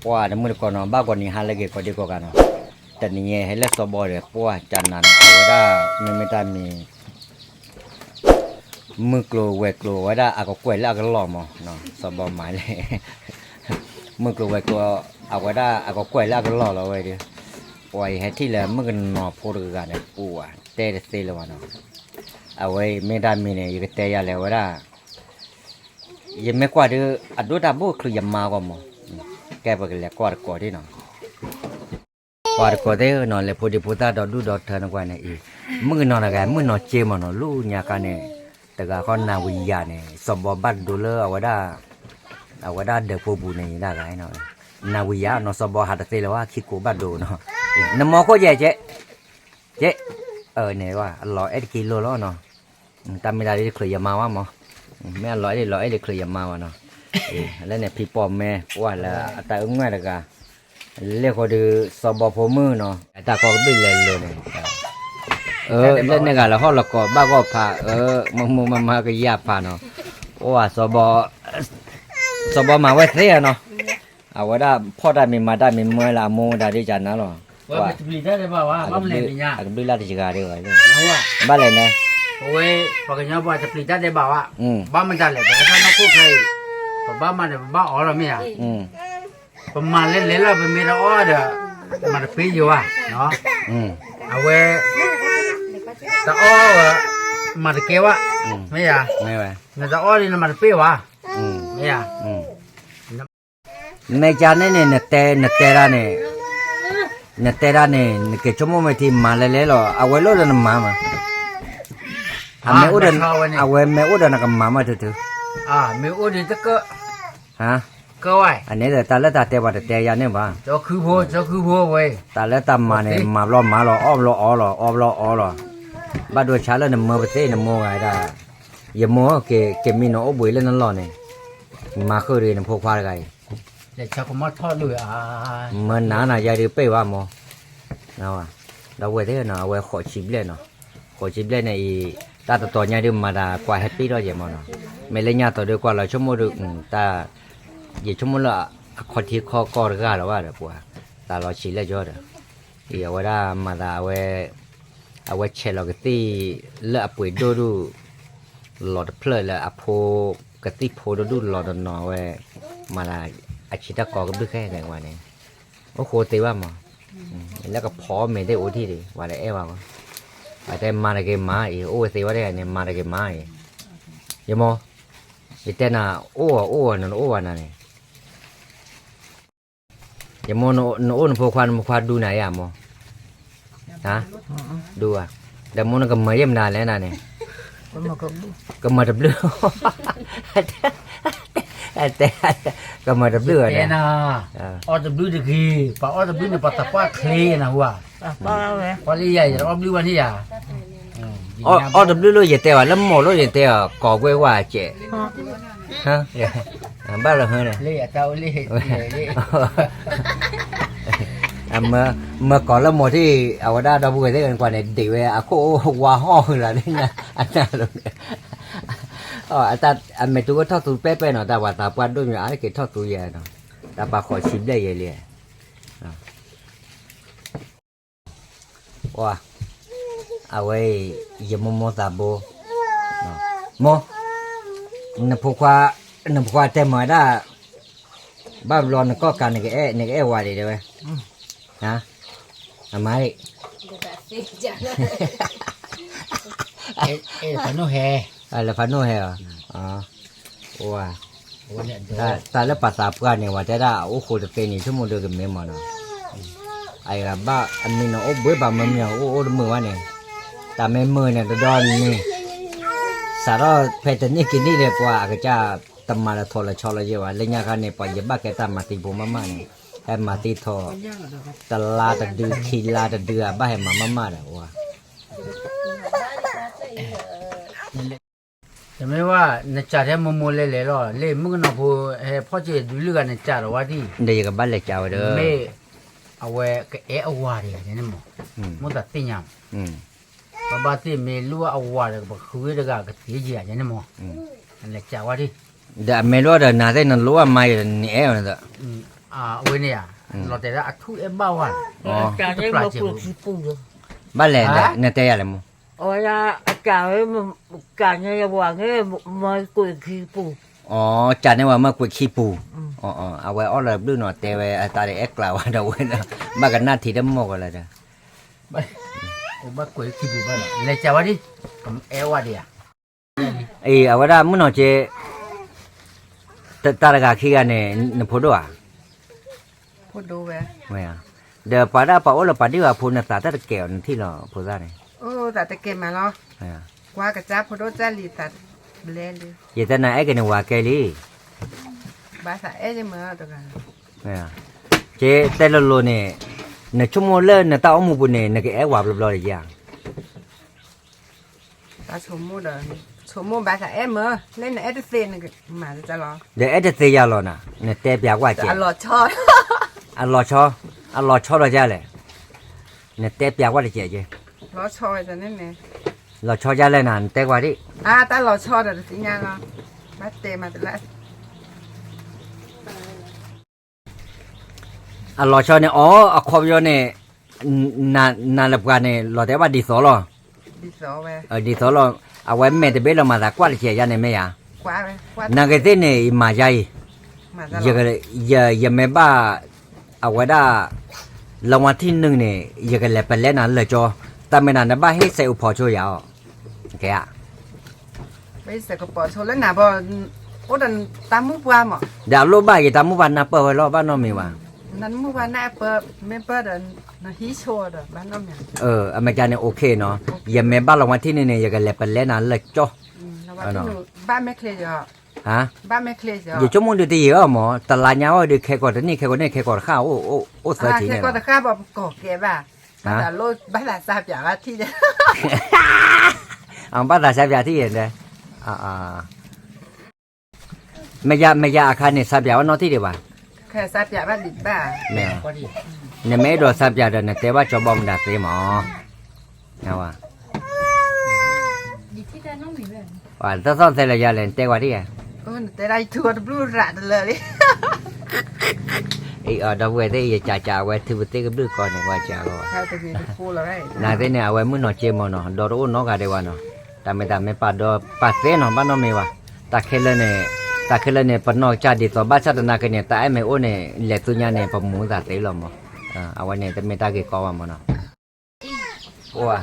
ปัวเดี๋ยวมึงก่อนเนาะบ้าก่อนนี่หาเลยเกี่ยวกับเด็กกันเนาะแต่นี่ไงให้เล็กสบเลยปัวจันนันเอาไว้ได้ไม่ได้มีมือกลัวเวกลัวไว้ได้อากกล้วยแล้วก็หล่อมั้งเนาะสบหมายเลยมือกลัวเวกลัวเอาไว้ได้อากกล้วยแล้วก็หล่อเราไว้ดิปล่อยให้ที่เหลือมึงก็นอนพูดกันเนี่ยปัวเตะเตะเลยวะเนาะเอาไว้ไม่ได้มีเนี่ยอยู่เตะยาแล้วไว้ได้ยังไม่กว่าดื้ออัดดูดับบุคือยังมากกว่ามั้งแกไปกันแล้วกว่าก่อนที่เนาะกว่าก่อนที่นอนเลยพูดพูดตาดอดูดอเธอหนักกว่าเนี่ยอีมึงนอนอะไรมึงนอนเจมันเนาะลูกเนี่ยกันเนี่ยแต่ก็เขานาวิญญาเนี่ยสมบัติดูเลยเอาไว้ได้เด็กผู้บุญเนี่ยได้ไงเนาะนาวิญญาเนาะสมบัติหัดเตลว่าคิดกูบัดดูเนาะน้ำมอก็เจ๊เนี่ยว่า100 กิโลแล้วเนาะตามไม่ได้เลยเคยยามาว่ามั้งแม่100เลยเคยยามาว่าเนาะแล้วเนี่ยพี่ปอมแม่ว่าแล้วแต่อุ้งแม่ละกันเรียกเขาดูสอบพมือเนาะแต่ก็ไม่เล่นเลยเนี่ยเล่นในกันแล้วเขาละก็บ้าก็พามาก็ยาพาเนาะว่าสอบมาไว้เสียเนาะเอาไว้ได้พ่อได้มีมาได้มีเมื่อละโมได้ที่จันนะหรอว่าจะปลีได้เลยบ่าวบ้านเลยเนี่ยอาจจะปลีได้ที่กาได้ไว้เลยว่าบ้านเลยนะโอ้ยพอกันเนี่ยว่าจะปลีได้เลยบ่าวบ้านมันจะเลยแต่ถ้าน้องพูดใครบ้านมันเนี่ยบ้านอ๋อเราไม่อ่ะประมาณเล่นแล้วเป็นมีเราอ้อเด้อมันปีอยู่อ่ะเนาะเอาไว้แต่อ้อมันเกี่ยวอ่ะไม่อ่ะไม่ไหวแต่อ้อนี่มันปีว่ะไม่อ่ะในจานนี่เนี่ยเตระเนี่ยque chomo me ti malelelo abuelo de mama me udan awe me udan ka mama tu me udan ta ke ha ke wai ane da ta la ta te ba te ya ne ba cho khu pho wei ta la ta ma ne ma lo o lo ba do cha la ne mo ba te ne mo ga da ye mo ke mi no o bui le na lo ne ma kho ri ne pho khwa ga để cho con mắt thoát lưỡi mình nãy giờ đi bê vào mò nào đâu vậy thế nào vậy khỏi chìm lên này ta tỏ nhà đi mà đã qua happy đó vậy mà nó mày lên nhà tỏ được qua là cho mua được ta vậy cho mua là khỏi thì khó co được ra là vậy được ta lo chỉ là cho được thì ở đây mà đã vậy chơi là cái tí lỡ bụi đô đu lọt plei là apo cái tí po đô đu lọt nó vậy mà làอาชีพก็ก็ไม่แค่ไหนวะเนี่ยโอ้โหตีว่ามั้งแล้วก็พอไม่ได้โอที่ดิว่าได้ว่าก็แต่มาได้กี่มาอีโอ้ตีว่าได้เนี่ยมาได้กี่มาอียังมั้งอีแต่น่ะโอ้นั่นโอ้นั่นเนี่ยยังมั้งโอ้นพวกควานดูไหนอ่ะมั้งฮะดูอ่ะแต่มั้งก็ไม่เยี่ยมนานแล้วนะเนี่ยก็มาดับเลือดแต่ก็มาดับเลือดเนี่ยนะอ้อดับเลือดดีป่ะอ้อดับเลือดเนี่ยปัตตะป้าเคลียนะว่ะป้าเลยป้าลี่ใหญ่อ้อดับเลือดวันที่อ่ะอ้อดับเลือดเยอะแต่ว่าแล้วหมอแล้วเยอะแต่ก่อกล้วยว่าเจ๊ฮะบ้าเหรอเฮ้ยเนี่ยเล่เจ้าเล่เมื่อก่อนแล้วหมอที่เอาได้เราบุกได้กันกว่าเนี่ยเด็กเว้ยอะโคว่าห่ออะไรเนี่ยอันนั้นเลยอาจารย์อันไม่ตัวก็ทอดตัวเป๊ะๆเนาะแต่ว่าตาปานด้วยอย่างอะไรก็ทอดตัวใหญ่เนาะแต่ปลาขอชิมได้ยังเลยว้าเอาไว้ยมโมตาโบโมนพกว่าเต็มหมดได้บ้านร้อนก็การนี่ก็ว่าดีเลยนะทำไมฟันโนแฮแล้วฟันโนแฮว้าแต่แล้วภาษาพวกเนี่ยว่าจะได้โอ้โหจะเป็นนี่ชั่วโมงเดียวกันไม่หมดเนาะไอ้กับบ้าอันนี้เนาะโอ้เบื่อบ้ามันเนี่ยโอ้มือวะเนี่ยแต่ไม่มือเนี่ยตอนนี้สารเพชรนี่กินนี่เลยกว่าก็จะตำมาละทอละชอละเยอะว่าเลี้ยงกันเนี่ยปล่อยบ้าแกตำมาตีบุมมาเนี่ยให้มาตีทอตลาดดื้อขีลาดดื้อบ้าให้มาเลยว่าจะไม่ว่าในจ่าแท้มัวเลยหรอเล่มึงน่ะพูพ่อเจดูเรื่องในจ่าหรอว่าที่เดี๋ยวกับบ้านเล็กเจ้าเด้อไม่เอาไว้ก็เอาว่าดิเนี่ยมั้งมันตัดติ่งยังบ้าที่ไม่รู้เอาว่าเลยบอกคุยเรื่องก็ตีเจียเนี่ยมั้งอันเล็กจ่าว่าที่เดี๋ยวไม่รู้เดี๋ยวน่าจะนั่นรู้ว่าไม่เนี่ยนั่นแหละ เวเนี่ยเราแต่ละทุเอ็มบ้าวัน จานนี้มาปลูกขี้ปู บ้านแหล่เนี่ยแต่อะไรมั้ง โอ้ยจานนี้มันจานนี้วางนี้มาปลูกขี้ปู อ๋อจัดเนี่ยว่าเมื่อกวยขี้ปูอ๋อเอาไว้เอาเลยดูหน่อยแต่ไว้ตาเด็กกล่าวว่าเราเว้ยนะบ้านกันหน้าที่ดำมอกอะไรเด้อ บ้ากุยขี้บุบ้านเลยจ้าวะดิผมเอวะดิอ่ะ เอาไว้ได้มื้อหน่อยเจตาระกาขี้กันเนี่ยนพอดอ่ะ พูดดูเว้ย ไม่อ่ะเดี๋ยวป่าได้ป่าโอ้เราป่าดีว่าพูนน่ะตาตะแก้วที่เราพูดได้เนี่ย โอ้แต่ตะเกียบมาเนาะ ไม่อ่ะ กว่ากระจับพูดจ้าลีตัดเบลนเลย อย่าแต่น่ะไอ้กันว่าแกลี่ บาษาเอ๊ะจะเหมือนตัวกัน ไม่อ่ะเจแต่ละโลเนี่ยเนี่ยชั่วโมงเล่นเนี่ยตาเอาหมู่ปุ่นเนี่ยเนี่ยก็ไอ้ว่าบลอๆอย่าง ตาชมมูเดินชมมูบาษาเอ๊ะเหมือนเล่นเอ๊ะจะเซนนึงมาจะรอ เดี๋ยวไอ้จะเสียหรอน่ะเนี่ยแต่เปียกว่าเจ จะหลอดชอด อัลลอฮ์ชอเราจะเลยเนี่ยแต่เปียกว่าเจเจ หลอดชอดจะนั่นไง เราชอจะเลยนั่นแต่ว่าดิ ตาหลอดชอดแต่สิงานเนาะมาเตะมาแต่ละ อัลลอฮ์ชอเนี่ยอ๋อขอบโยเนี่ยนาลับกันเนี่ยเราแต่ว่าดีสอลอ ดิสอเว้ย ดีสอลอเอาไว้แม่แต่เบลเรามาตะกว่าเจยันเนี่ยไม่ยาก ว่าเว้ยว่า นักเตะเนี่ยมาใจ มาจะ อย่าไม่บ้าเอาไว้ได้รางวัลที่หนึ่งเนี่ยอย่ากันแหลไปเล่นนั้นเลยจอแต่ไม่นานนะบ้าให้ใส่อุปโภคยาวแกอ่ะ ไปใส่กระเป๋าโชว์แล้วหนาบ่โอ้ดันตามมุกว่าหมอ เดี๋ยวลูกบ้ากี่ตามมุวันนะเปิดไว้รอบบ้านน้องมีว่า นั้นมุกว่าหน้าเปิดไม่เปิดเดินฮีโชว์เด้อบ้านน้องเนี่ย อเมริกาเนี่ยโอเคเนาะอย่าแม่บ้านรางวัลที่หนึ่งเนี่ยอย่ากันแหลไปเล่นนั้นเลยจอ แล้วว่าที่หนูบ้านไม่เคลียร์ ฮะ บ้านไม่เคลียร์ อย่าชั่วโมงเดียวตีเหรอหมอตลาดเงาเดี๋ยวแค่ก่อนนี่แค่ก่อนนี่แค่ก่อนข้าวโอ้เสียที แค่ เนี่ย ก็ตะข้าบอกก่อแกบ่าแต่โลดบ้านหลานทราบอย่างว่าที่เนี่ย เอาบ้านตาใช้ยาที่เห็นเลยไม่ยาอาคารเนี่ยทราบยาว่านอที่เดียวว่า แค่ทราบอย่างว่าดิบบ้า แม่ ก็ดี เนี่ยไม่โดนทราบยาเดินเนี่ยแต่ว่าจอบอมดัดเสียหมอเอาว่าว่าถ้าซ่อนใส่ระยะเลยแต่ว่าที่อ่ะ โอ้แต่ได้ทัวร์บลูรัดเลย ดอกเวทีอย่าจ่าไว้ที่บุตรก็บื้อก่อนเนี่ยว่าจ่าก็ เขาจะมีพูดอะไร นาเตเนี่ยเอาไว้มื้อหนอเจมอเนาะดอรู้เนาะกะเดว่าเนาะแต่ไม่ปาดอปาเซเนาะบ้านเนาะไม่ว่าตาเคลเนี่ยปนอกจ่าดิต่อบ้านชาตินากันเนี่ยแต่ไอ้ไม่โอเนี่ยเหล็กตัวเนี่ยเนี่ยปมูตาเตลอมเอาไว้เนี่ยแต่ไม่ตาเกกอว่ามันเนาะโอ้ะ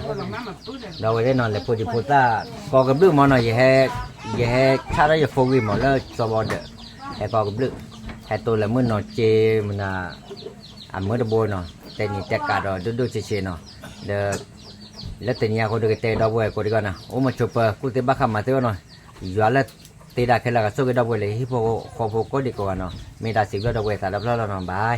เราไว้ได้นอนเลยพูดพูดตากอกับลึกมันเนาะอย่าให้ข้าได้อย่าโฟกัสมันแล้วสบอดให้กอกับลึกให้ตัวละมื้อเนาะเจมันมื้อตะโบเนาะแต่นี่แต่กาดอดูเฉยๆเนาะเด้อแล้วแต่เนี่ยคนดูเตะดอกบัวคนดีกว่านะโอ้มาชบกูเตะบ้าขมาเตะเนาะย้อนแล้วเตะได้แค่ละก็สู้กับดอกบัวเลยฮิปโปขอโปก็ดีกว่าเนาะมีดาสิบแล้วดอกบัวแต่ละแล้วเนาะบาย